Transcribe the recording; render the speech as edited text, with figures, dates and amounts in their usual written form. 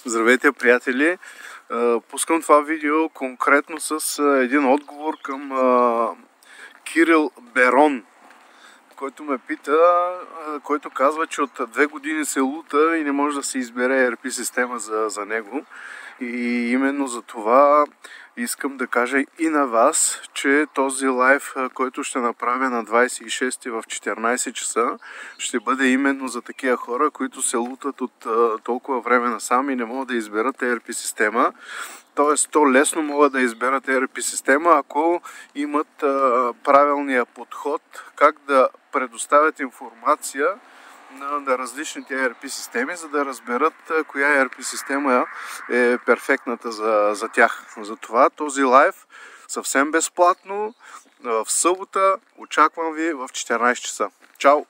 Здравейте, приятели! Пускам това видео конкретно с един отговор към Кирил Берон, който ме пита, който казва, че от 2 години се лута и не може да се избере ERP система за него. И именно за това искам да кажа и на вас, че този лайв, който ще направя на 26 в 14 часа, ще бъде именно за такива хора, които се лутат от толкова време насам и не могат да изберат ERP система. Тоест, то лесно могат да изберат ERP система, ако имат правилния подход как да предоставят информация на различните ERP системи, за да разберат коя ERP система е перфектната за тях. Затова този лайв съвсем безплатно в събота. Очаквам ви в 14 часа. Чао!